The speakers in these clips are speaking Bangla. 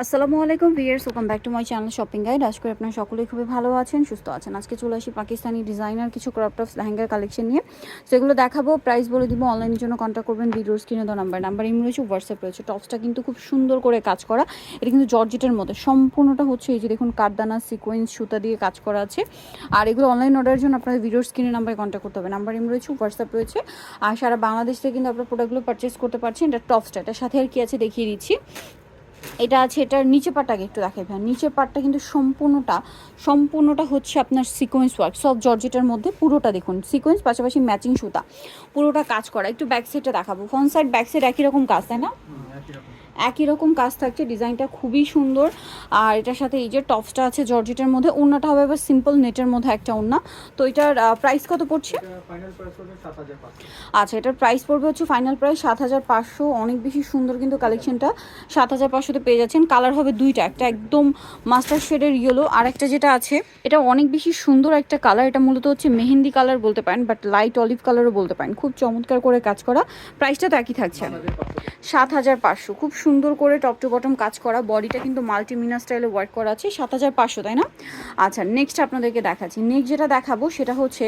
আসসালামু আলাইকুম viewers, welcome back to my channel shopping guide. আশা করি আপনারা সকলেই খুবই ভালো আছেন, সুস্থ আছেন। আজকে চলে আসি পাকিস্তানি ডিজাইনার কিছু ক্রপ টপস লেহেঙ্গার কালেকশন নিয়ে। সেগুলো দেখাবো, প্রাইস বলে দিব। অনলাইনের জন্য কন্ট্যাক্ট করবেন ভিডিওর স্ক্রিনে দেওয়া নাম্বার ইম রয়েছে, হোয়াটসঅ্যাপ রয়েছে। টপসটা কিন্তু খুব সুন্দর করে কাজ করা, এটা কিন্তু জর্জেটের মধ্যে সম্পূর্ণটা হচ্ছে এই যে দেখুন কাঠদানা সিকোয়েন্স সুতা দিয়ে কাজ করা আছে। আর এগুলো অনলাইন অর্ডারের জন্য আপনাদের ভিডিওর স্ক্রিনে নাম্বারে কন্ট্যাক্ট করতে হবে। নাম্বার ইম রয়েছে, হোয়াটসঅ্যাপ রয়েছে। আর সারা বাংলাদেশ থেকে কিন্তু আপনার প্রোডাক্টগুলো পারচেস করতে পারছেন। এটা টপসটা, এটার সাথে আর কি আছে দেখিয়ে দিচ্ছি। এটা আছে, এটার নিচে পাটটাকে একটু দেখাই ভাই। নিচের পাটটা কিন্তু সম্পূর্ণটা হচ্ছে আপনার সিকোয়েন্স ওয়ার্ক, সব জর্জেটের মধ্যে। পুরোটা দেখুন সিকোয়েন্স, পাশাপাশি ম্যাচিং সুতা, পুরোটা কাজ করা। একটু ব্যাক সাইডটা দেখাবো। ফ্রন্ট সাইড ব্যাক সাইড একই রকম কাজ, তাই না? একই রকম কাজ থাকছে, ডিজাইনটা খুবই সুন্দর। আর এটার সাথে এই যে টপসটা আছে জর্জেটের মধ্যে, ওড়নাটা হবে এবার সিম্পল নেটের মধ্যে একটা ওড়না। তো এটার প্রাইস কত পড়ছে? আচ্ছা, এটার প্রাইস পড়বে হচ্ছে ফাইনাল প্রাইস 7,500। অনেক বেশি সুন্দর কিন্তু কালেকশনটা 7,500-তে পেয়ে যাচ্ছেন। কালার হবে দুইটা, একটা একদম মাস্টার শেডের ইয়েলো, আর একটা যেটা আছে এটা অনেক বেশি সুন্দর একটা কালার। এটা মূলত হচ্ছে মেহেন্দি কালার বলতে পারেন, বাট লাইট অলিভ কালারও বলতে পারেন। খুব চমৎকার করে কাজ করা। প্রাইসটা তো একই থাকছে, 7,500। খুব সুন্দর করে টপ টু বটম কাজ করা, বডিটা কিন্তু মাল্টিমিনা স্টাইলে ওয়ার্ক করা আছে। 7,500, তাই না? আচ্ছা, নেক্সট আপনাদেরকে দেখাচ্ছি। নেক্সট যেটা দেখাবো সেটা হচ্ছে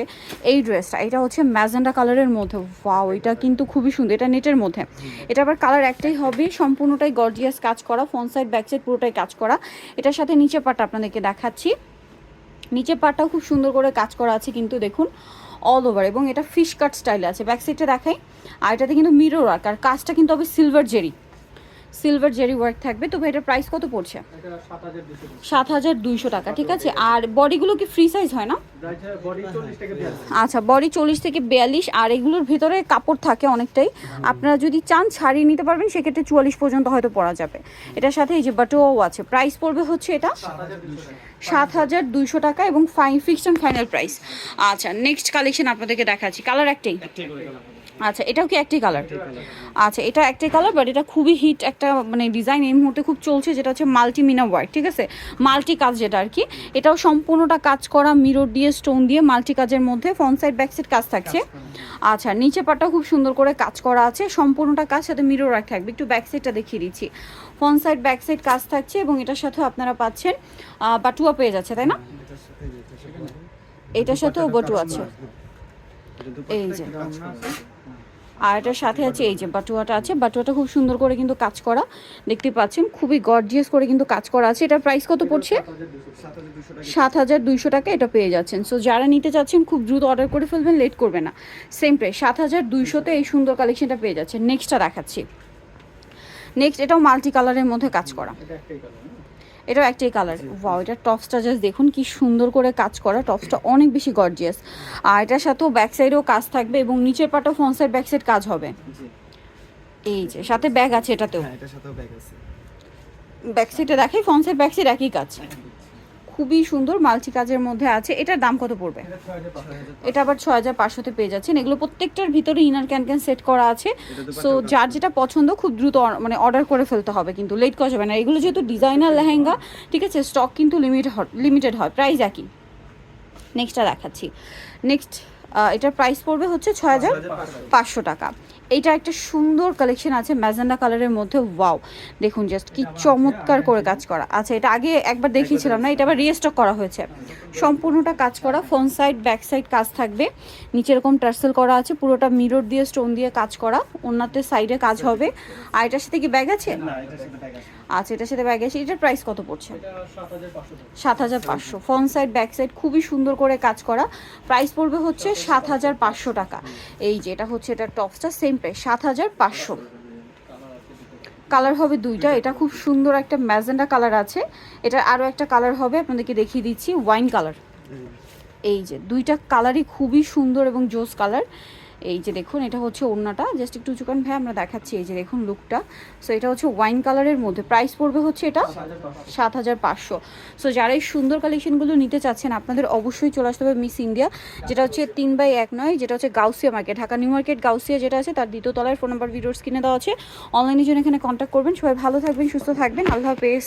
এই ড্রেসটা। এটা হচ্ছে ম্যাজেন্ডা কালারের মধ্যে। ওয়াও, এটা কিন্তু খুবই সুন্দর। এটা নেটের মধ্যে, এটা আবার কালার একটাই হবে, সম্পূর্ণটাই গর্জিয়াস কাজ করা। ফ্রন্ট সাইড ব্যাক সাইড পুরোটাই কাজ করা। এটার সাথে নিচে পাটটা আপনাদেরকে দেখাচ্ছি। নিচে পাটটাও খুব সুন্দর করে কাজ করা আছে কিন্তু দেখুন অল ওভার, এবং এটা ফিশ কাট স্টাইলে আছে। ব্যাক সাইডটা দেখাই। আর এটাতে কিন্তু মিরর ওয়ার্ক, আর কাজটা কিন্তু হবে সিলভার জেরি ওয়ার্ক থাকবে। তো ভাই এটার প্রাইস কত পড়ছে? 7,200 টাকা, ঠিক আছে। আর বডিগুলো কি ফ্রি সাইজ হয় না? আচ্ছা, বডি 40 থেকে 42, আর এগুলোর ভিতরে কাপড় থাকে অনেকটাই। আপনারা যদি চান ছাড়িয়ে নিতে পারবেন, সেক্ষেত্রে 44 পর্যন্ত হয়তো পরা যাবে। এটার সাথে এই যে বাটোয়াও আছে। প্রাইস পড়বে হচ্ছে এটা 7,200 টাকা, এবং ফিক্সড অ্যান্ড ফাইনাল প্রাইস। আচ্ছা, নেক্সট কালেকশন আপনাদেরকে দেখাচ্ছি। কালার একটাই? আচ্ছা, এটাও কি একটাই কালার? আচ্ছা, এটা একটাই কালার, বাট এটা খুবই হিট একটা মানে ডিজাইন এই মুহূর্তে খুব চলছে, যেটা হচ্ছে মাল্টিমিনা ওয়ার্ক, ঠিক আছে। মাল্টি কাজ যেটা আর কি, এটাও সম্পূর্ণটা কাজ করা মিরর দিয়ে স্টোন দিয়ে মাল্টি কাজের মধ্যে। ফ্রন্ট সাইড ব্যাক সাইড কাজ থাকছে। আচ্ছা, নিচে পাটটাও খুব সুন্দর করে কাজ করা আছে, সম্পূর্ণটা কাজ, সাথে মিরর ওয়ার্ক থাকবে। একটু ব্যাক সাইডটা দেখিয়ে দিচ্ছি। ফ্রন্ট সাইড ব্যাক সাইড কাজ থাকছে, এবং এটার সাথেও আপনারা পাচ্ছেন বাটুয়া পেয়ে যাচ্ছে, তাই না? এটার সাথেও বাটুয়া আছে, এই যে। আর এটার সাথে আছে এই যে বাটুয়াটা আছে। বাটুয়াটা খুব সুন্দর করে কিন্তু কাজ করা, দেখতে পাচ্ছেন খুবই গর্জিয়াস করে কিন্তু কাজ করা আছে। এটার প্রাইস কত পড়ছে? 7,200 টাকা এটা পেয়ে যাচ্ছেন। সো যারা নিতে চাচ্ছেন খুব দ্রুত অর্ডার করে ফেলবেন, লেট করবে না। সেম প্রাইস 7,200-তে এই সুন্দর কালেকশনটা পেয়ে যাচ্ছেন। নেক্সটটা দেখাচ্ছি। নেক্সট এটাও মাল্টি কালারের মধ্যে কাজ করা, এটাও একটাই কালার। ওয়াও, এটা টপসটা জাস্ট দেখুন কি সুন্দর করে কাজ করা। টপসটা অনেক বেশি গর্জিয়াস। আর এটার সাথেও ব্যাক সাইডেও কাজ থাকবে, এবং নিচের পাটা ফ্রন্ট সাইড ব্যাক সাইড কাজ হবে। এই যে সাথে ব্যাগ আছে, এটাতেও ব্যাক সাইডে দেখাই, ফ্রন্ট সাইড ব্যাক সাইড একই কাজ। খুবই সুন্দর মাল্টি কাজের মধ্যে আছে। এটার দাম কত পড়বে? এটা আবার 6,500-তে পেয়ে যাচ্ছেন। এগুলো প্রত্যেকটার ভিতরে ইনার ক্যান সেট করা আছে। সো যার যেটা পছন্দ খুব দ্রুত মানে অর্ডার করে ফেলতে হবে, কিন্তু লেট করা যাবে না। এগুলো যেহেতু ডিজাইনার লেহেঙ্গা, ঠিক আছে, স্টক কিন্তু লিমিটেড হয়, প্রাইস একই। নেক্সটটা দেখাচ্ছি। নেক্সট এটার প্রাইস পড়বে হচ্ছে 6,500 টাকা। এইটা একটা সুন্দর কালেকশন আছে ম্যাজেন্ডা কালারের মধ্যে। ওয়াও, দেখুন জাস্ট কি চমৎকার করে কাজ করা। আচ্ছা, এটা আগে একবার দেখিয়েছিলাম না, এটা আবার রিস্টক করা হয়েছে। সম্পূর্ণটা কাজ করা, ফ্রন্ট সাইড ব্যাক সাইড কাজ থাকবে। নিচে এরকম টার্সেল করা আছে, পুরোটা মিরর দিয়ে স্টোন দিয়ে কাজ করা। ওনাতে সাইডে কাজ হবে। আর এটার সাথে কি ব্যাগ আছে? আচ্ছা, এটার সাথে ব্যাগ আছে। এটার প্রাইস কত পড়ছে? 7,500। ফ্রন্ট সাইড ব্যাক সাইড খুবই সুন্দর করে কাজ করা। প্রাইস পড়বে হচ্ছে 7,500 টাকা। এই যে এটা হচ্ছে এটা টপসটা, সেম প্রাইস 7,500। কালার হবে দুইটা। এটা খুব সুন্দর একটা ম্যাজেন্ডা কালার আছে। এটার আরও একটা কালার হবে, আপনাদেরকে দেখিয়ে দিচ্ছি, ওয়াইন কালার। এই যে দুইটা কালারই খুবই সুন্দর এবং জোস কালার। এই যে দেখুন, এটা হচ্ছে ওড়নাটা, জাস্ট একটু চুকান ভাই আমরা দেখাচ্ছি। এই যে দেখুন লুকটা। সো এটা হচ্ছে ওয়াইন কালারের মধ্যে। প্রাইস পড়বে হচ্ছে এটা 7,500। সো যারা এই সুন্দর কালেকশনগুলো নিতে চাচ্ছেন, আপনাদের অবশ্যই চলে আসতে হবে মিস ইন্ডিয়া, যেটা হচ্ছে 3/1 যেটা হচ্ছে Gausia market, Dhaka new market Gausia যেটা আছে তার দ্বিতীয় তলায়। ফোন নাম্বার ভিডিওর স্ক্রিনে দেওয়া আছে। অনলাইনের জন্য এখানে কন্ট্যাক্ট করবেন। সবাই ভালো থাকবেন, সুস্থ থাকবেন। আল্লাহ হাফেজ।